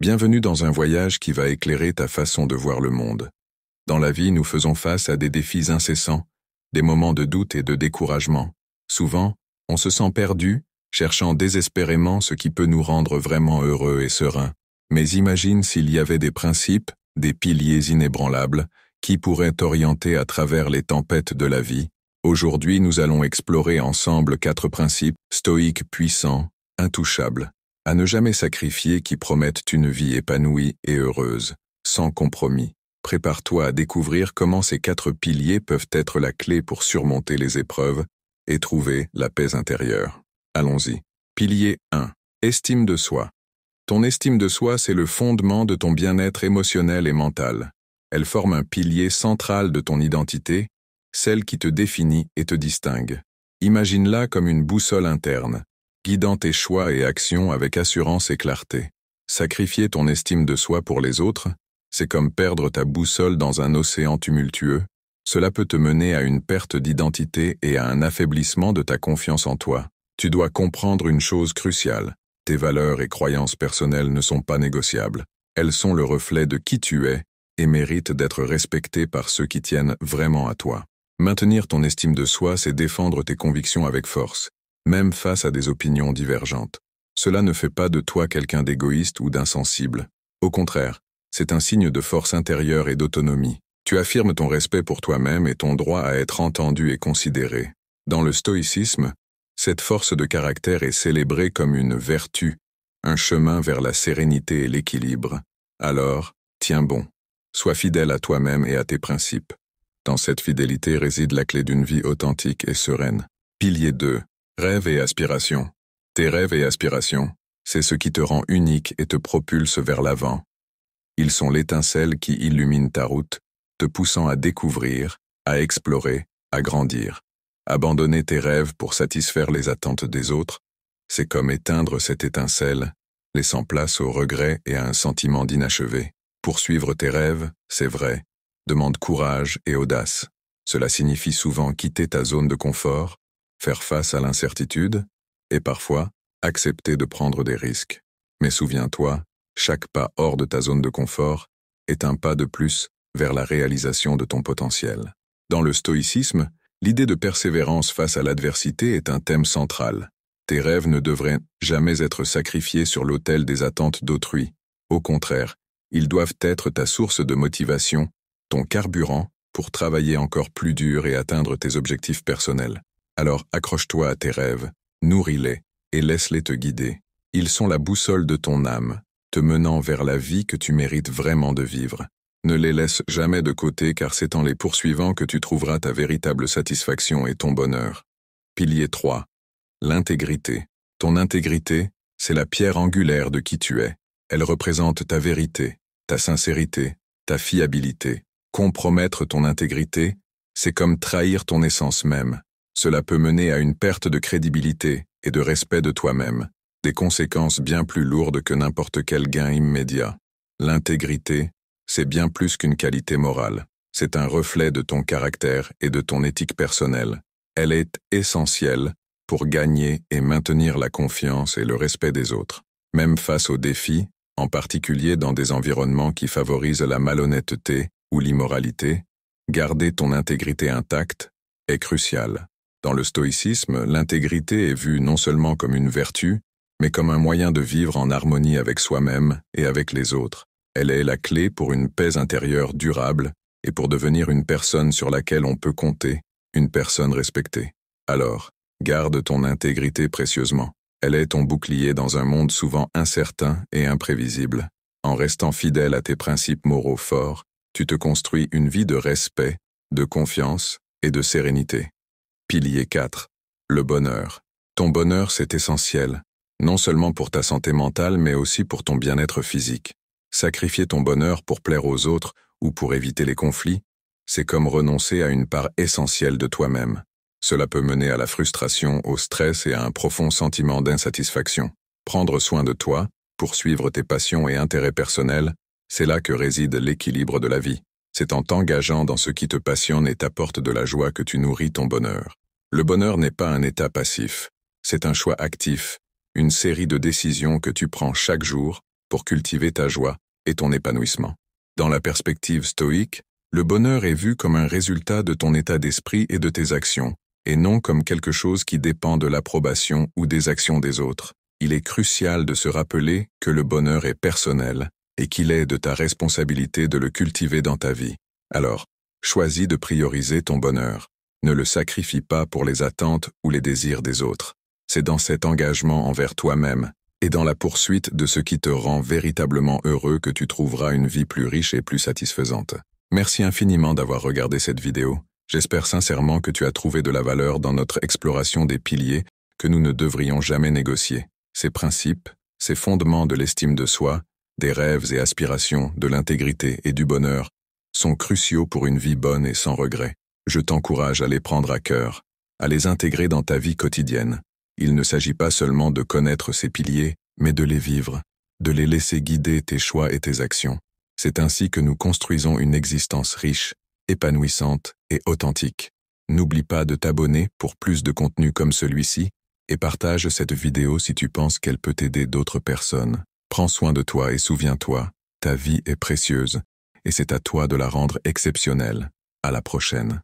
Bienvenue dans un voyage qui va éclairer ta façon de voir le monde. Dans la vie, nous faisons face à des défis incessants, des moments de doute et de découragement. Souvent, on se sent perdu, cherchant désespérément ce qui peut nous rendre vraiment heureux et sereins. Mais imagine s'il y avait des principes, des piliers inébranlables, qui pourraient t'orienter à travers les tempêtes de la vie. Aujourd'hui, nous allons explorer ensemble 4 principes stoïques puissants, intouchables, à ne jamais sacrifier qui promettent une vie épanouie et heureuse, sans compromis. Prépare-toi à découvrir comment ces 4 piliers peuvent être la clé pour surmonter les épreuves et trouver la paix intérieure. Allons-y. Pilier 1. Estime de soi. Ton estime de soi, c'est le fondement de ton bien-être émotionnel et mental. Elle forme un pilier central de ton identité, celle qui te définit et te distingue. Imagine-la comme une boussole interne, guidant tes choix et actions avec assurance et clarté. Sacrifier ton estime de soi pour les autres, c'est comme perdre ta boussole dans un océan tumultueux. Cela peut te mener à une perte d'identité et à un affaiblissement de ta confiance en toi. Tu dois comprendre une chose cruciale. Tes valeurs et croyances personnelles ne sont pas négociables. Elles sont le reflet de qui tu es et méritent d'être respectées par ceux qui tiennent vraiment à toi. Maintenir ton estime de soi, c'est défendre tes convictions avec force, même face à des opinions divergentes. Cela ne fait pas de toi quelqu'un d'égoïste ou d'insensible. Au contraire, c'est un signe de force intérieure et d'autonomie. Tu affirmes ton respect pour toi-même et ton droit à être entendu et considéré. Dans le stoïcisme, cette force de caractère est célébrée comme une vertu, un chemin vers la sérénité et l'équilibre. Alors, tiens bon. Sois fidèle à toi-même et à tes principes. Dans cette fidélité réside la clé d'une vie authentique et sereine. Pilier 2. Rêves et aspirations. Tes rêves et aspirations, c'est ce qui te rend unique et te propulse vers l'avant. Ils sont l'étincelle qui illumine ta route, te poussant à découvrir, à explorer, à grandir. Abandonner tes rêves pour satisfaire les attentes des autres, c'est comme éteindre cette étincelle, laissant place au regret et à un sentiment d'inachevé. Poursuivre tes rêves, c'est vrai, demande courage et audace. Cela signifie souvent quitter ta zone de confort, faire face à l'incertitude, et parfois, accepter de prendre des risques. Mais souviens-toi, chaque pas hors de ta zone de confort est un pas de plus vers la réalisation de ton potentiel. Dans le stoïcisme, l'idée de persévérance face à l'adversité est un thème central. Tes rêves ne devraient jamais être sacrifiés sur l'autel des attentes d'autrui. Au contraire, ils doivent être ta source de motivation, ton carburant pour travailler encore plus dur et atteindre tes objectifs personnels. Alors accroche-toi à tes rêves, nourris-les et laisse-les te guider. Ils sont la boussole de ton âme, te menant vers la vie que tu mérites vraiment de vivre. Ne les laisse jamais de côté car c'est en les poursuivant que tu trouveras ta véritable satisfaction et ton bonheur. Pilier 3. L'intégrité. Ton intégrité, c'est la pierre angulaire de qui tu es. Elle représente ta vérité, ta sincérité, ta fiabilité. Compromettre ton intégrité, c'est comme trahir ton essence même. Cela peut mener à une perte de crédibilité et de respect de toi-même, des conséquences bien plus lourdes que n'importe quel gain immédiat. L'intégrité, c'est bien plus qu'une qualité morale. C'est un reflet de ton caractère et de ton éthique personnelle. Elle est essentielle pour gagner et maintenir la confiance et le respect des autres. Même face aux défis, en particulier dans des environnements qui favorisent la malhonnêteté ou l'immoralité, garder ton intégrité intacte est crucial. Dans le stoïcisme, l'intégrité est vue non seulement comme une vertu, mais comme un moyen de vivre en harmonie avec soi-même et avec les autres. Elle est la clé pour une paix intérieure durable et pour devenir une personne sur laquelle on peut compter, une personne respectée. Alors, garde ton intégrité précieusement. Elle est ton bouclier dans un monde souvent incertain et imprévisible. En restant fidèle à tes principes moraux forts, tu te construis une vie de respect, de confiance et de sérénité. Pilier 4. Le bonheur. Ton bonheur, c'est essentiel, non seulement pour ta santé mentale, mais aussi pour ton bien-être physique. Sacrifier ton bonheur pour plaire aux autres ou pour éviter les conflits, c'est comme renoncer à une part essentielle de toi-même. Cela peut mener à la frustration, au stress et à un profond sentiment d'insatisfaction. Prendre soin de toi, poursuivre tes passions et intérêts personnels, c'est là que réside l'équilibre de la vie. C'est en t'engageant dans ce qui te passionne et t'apporte de la joie que tu nourris ton bonheur. Le bonheur n'est pas un état passif, c'est un choix actif, une série de décisions que tu prends chaque jour pour cultiver ta joie et ton épanouissement. Dans la perspective stoïque, le bonheur est vu comme un résultat de ton état d'esprit et de tes actions, et non comme quelque chose qui dépend de l'approbation ou des actions des autres. Il est crucial de se rappeler que le bonheur est personnel et qu'il est de ta responsabilité de le cultiver dans ta vie. Alors, choisis de prioriser ton bonheur. Ne le sacrifie pas pour les attentes ou les désirs des autres. C'est dans cet engagement envers toi-même et dans la poursuite de ce qui te rend véritablement heureux que tu trouveras une vie plus riche et plus satisfaisante. Merci infiniment d'avoir regardé cette vidéo. J'espère sincèrement que tu as trouvé de la valeur dans notre exploration des piliers que nous ne devrions jamais négocier. Ces principes, ces fondements de l'estime de soi, des rêves et aspirations, de l'intégrité et du bonheur, sont cruciaux pour une vie bonne et sans regret. Je t'encourage à les prendre à cœur, à les intégrer dans ta vie quotidienne. Il ne s'agit pas seulement de connaître ces piliers, mais de les vivre, de les laisser guider tes choix et tes actions. C'est ainsi que nous construisons une existence riche, épanouissante et authentique. N'oublie pas de t'abonner pour plus de contenu comme celui-ci et partage cette vidéo si tu penses qu'elle peut aider d'autres personnes. Prends soin de toi et souviens-toi, ta vie est précieuse et c'est à toi de la rendre exceptionnelle. À la prochaine.